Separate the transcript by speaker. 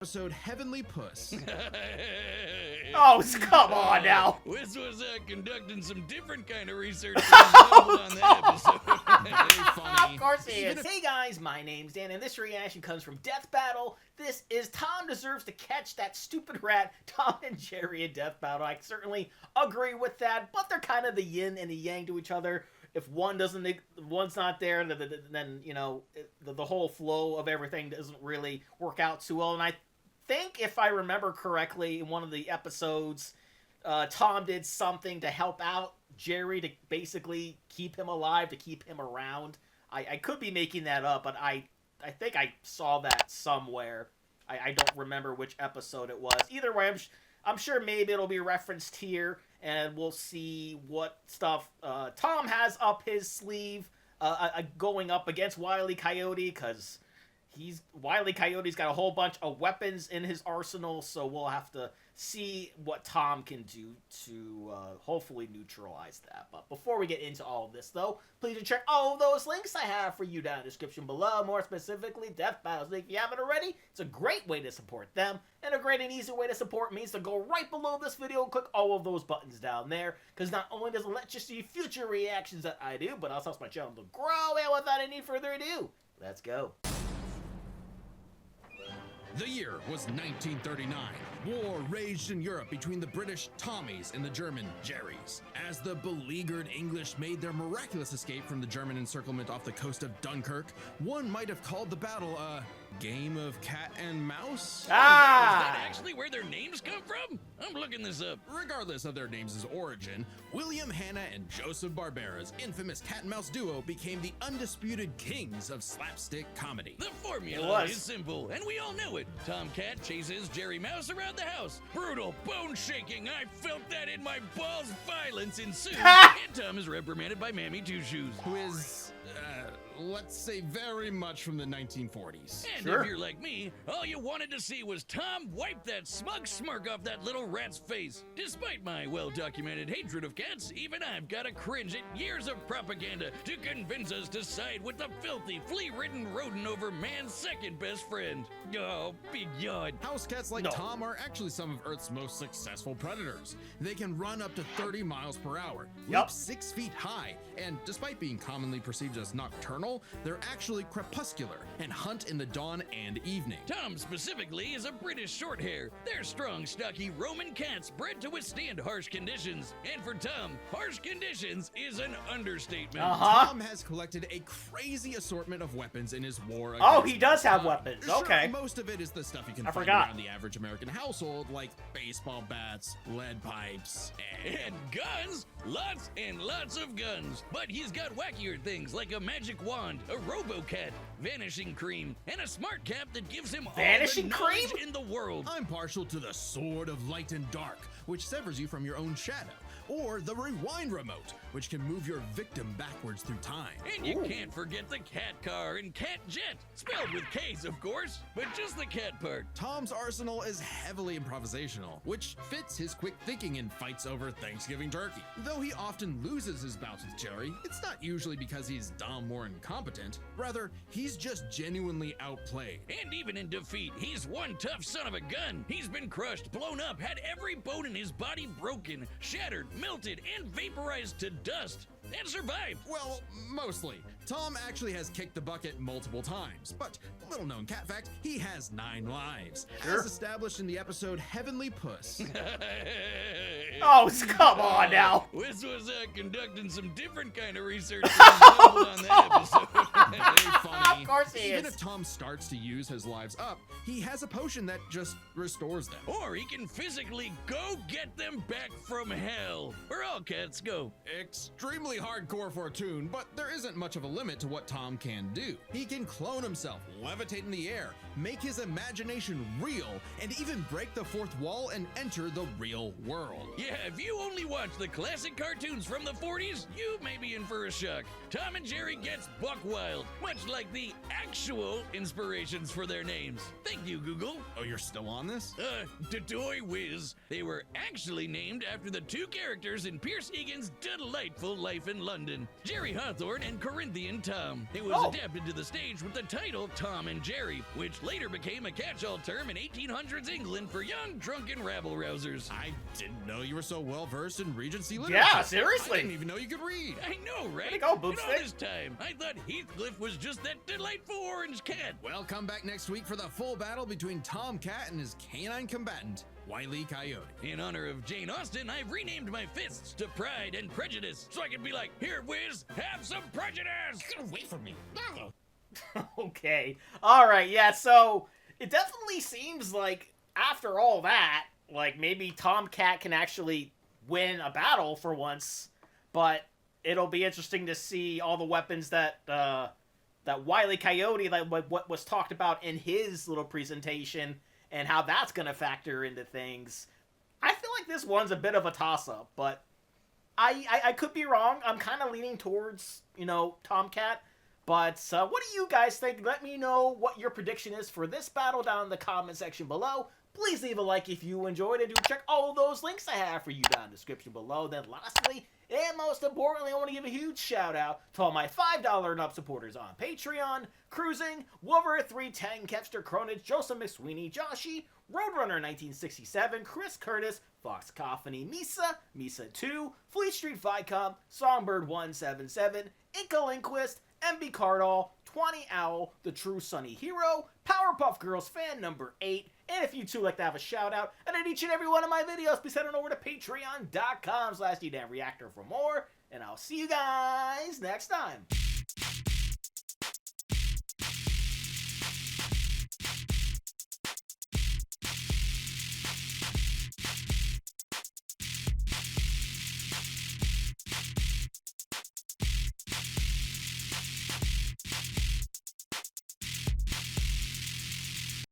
Speaker 1: Episode Heavenly Puss.
Speaker 2: Oh, come on now.
Speaker 3: This was conducting some different kind of research on that episode.
Speaker 2: Of course he is. Hey guys, my name's Dan, and this reaction comes from Death Battle. This is Tom Deserves to Catch That Stupid Rat, Tom and Jerry in Death Battle. I certainly agree with that, but they're kind of the yin and the yang to each other. If one's not there, then you know, the whole flow of everything doesn't really work out too well. And I think, if I remember correctly, in one of the episodes, Tom did something to help out Jerry to basically keep him alive, to keep him around. I could be making that up, but I think I saw that somewhere. I don't remember which episode it was. Either way, I'm sure maybe it'll be referenced here, and we'll see what stuff Tom has up his sleeve going up against Wile E. Coyote, because Wile E. Coyote's got a whole bunch of weapons in his arsenal, so we'll have to see what Tom can do to hopefully neutralize that. But before we get into all of this, though, please check all of those links I have for you down in the description below. More specifically, Death Battle's link. If you haven't already, it's a great way to support them, and a great and easy way to support me is to go right below this video and click all of those buttons down there, because not only does it let you see future reactions that I do, but also helps my channel to grow. And without any further ado, let's go.
Speaker 1: The year was 1939. War raged in Europe between the British Tommies and the German Jerrys. As the beleaguered English made their miraculous escape from the German encirclement off the coast of Dunkirk, one might have called the battle a game of cat and mouse.
Speaker 3: Is that actually where their names come from? I'm looking this up.
Speaker 1: Regardless of their names' origin, William Hanna and Joseph Barbera's infamous cat and mouse duo became the undisputed kings of slapstick comedy.
Speaker 3: The formula is simple, and we all know it. Tom Cat chases Jerry Mouse around the house. Brutal, bone-shaking, I felt that in my balls. Violence ensues, and Tom is reprimanded by Mammy Two Shoes,
Speaker 1: who is, let's say, very much from the 1940s.
Speaker 3: And if you're like me, all you wanted to see was Tom wipe that smug smirk off that little rat's face. Despite my well-documented hatred of cats, even I've got to cringe at years of propaganda to convince us to side with the filthy, flea-ridden rodent over man's second best friend. Oh, big yawn.
Speaker 1: House cats like Tom are actually some of Earth's most successful predators. They can run up to 30 miles per hour, leap 6 feet high, and despite being commonly perceived as nocturnal, they're actually crepuscular and hunt in the dawn and evening.
Speaker 3: Tom specifically is a British shorthair. They're strong, stocky Roman cats bred to withstand harsh conditions. And for Tom, harsh conditions is an understatement.
Speaker 1: Tom has collected a crazy assortment of weapons in his war against
Speaker 2: he does have weapons. Okay.
Speaker 1: Most of it is the stuff you can find around the average American household, like baseball bats, lead pipes,
Speaker 3: and guns. Lots and lots of guns. But he's got wackier things like a magic wand, a robo-cat, vanishing cream, and a smart cap that gives him all the knowledge in the world.
Speaker 1: I'm partial to the sword of light and dark, which severs you from your own shadow, or the rewind remote, which can move your victim backwards through time.
Speaker 3: And you can't forget the cat car and cat jet, spelled with K's of course, but just the cat part.
Speaker 1: Tom's arsenal is heavily improvisational, which fits his quick thinking in fights over Thanksgiving turkey. Though he often loses his bouts with Jerry, it's not usually because he's dumb or incompetent. Rather, he's just genuinely outplayed.
Speaker 3: And even in defeat, he's one tough son of a gun. He's been crushed, blown up, had every bone in his body broken, shattered, melted, and vaporized to dust, and survived.
Speaker 1: Well, mostly. Tom actually has kicked the bucket multiple times, but little known cat fact, he has 9 lives, as established in the episode Heavenly Puss.
Speaker 2: Oh, come on now.
Speaker 3: This was conducting some different kind of research on that episode.
Speaker 1: Very funny.
Speaker 2: Of course he is.
Speaker 1: Even if Tom starts to use his lives up, he has a potion that just restores them.
Speaker 3: Or he can physically go get them back from hell, where all cats go.
Speaker 1: Extremely hardcore for a tune, but there isn't much of a limit to what Tom can do. He can clone himself, levitate in the air, make his imagination real, and even break the fourth wall and enter the real world.
Speaker 3: Yeah, if you only watch the classic cartoons from the 40s, you may be in for a shock. Tom and Jerry gets buck wild, much like the actual inspirations for their names. Thank you, Google.
Speaker 1: Oh, you're still on this?
Speaker 3: Doy Whiz. They were actually named after the 2 characters in Pierce Egan's delightful life in London, Jerry Hawthorne and Corinthian Tom. It was adapted to the stage with the title Tom and Jerry, which which later became a catch-all term in 1800s England for young, drunken rabble-rousers.
Speaker 1: I didn't know you were so well-versed in Regency literature.
Speaker 2: Yeah, seriously.
Speaker 1: I didn't even know you could read.
Speaker 3: I know, right?
Speaker 2: Way to go,
Speaker 3: And all
Speaker 2: Boomstick.
Speaker 3: this time, I thought Heathcliff was just that delightful orange cat.
Speaker 1: Well, come back next week for the full battle between Tom Cat and his canine combatant, Wile E. Coyote.
Speaker 3: In honor of Jane Austen, I've renamed my fists to Pride and Prejudice, so I can be like, here, Wiz, have some prejudice!
Speaker 1: Get away from me. No.
Speaker 2: Okay. All right. Yeah. So it definitely seems like after all that, like maybe Tomcat can actually win a battle for once, but it'll be interesting to see all the weapons that that Wile E. Coyote, like what was talked about in his little presentation, and how that's going to factor into things. I feel like this one's a bit of a toss-up, but I could be wrong. I'm kind of leaning towards, Tomcat. But what do you guys think? Let me know what your prediction is for this battle down in the comment section below. Please leave a like if you enjoyed it. Do check all those links I have for you down in the description below. Then lastly, and most importantly, I want to give a huge shout out to all my $5 and up supporters on Patreon: Cruising, Wolver310, Kevster Cronage, Joseph McSweeney, Joshy, Roadrunner 1967, Chris Curtis, Fox Coffany, Misa 2, Fleet Street Vicom, Songbird 177, Inkalinquist, MB Cardall, 20 Owl, The True Sunny Hero, Powerpuff Girls fan number 8, and if you too like to have a shout out and in each and every one of my videos, please head on over to patreon.com/ZAMreactor for more, and I'll see you guys next time.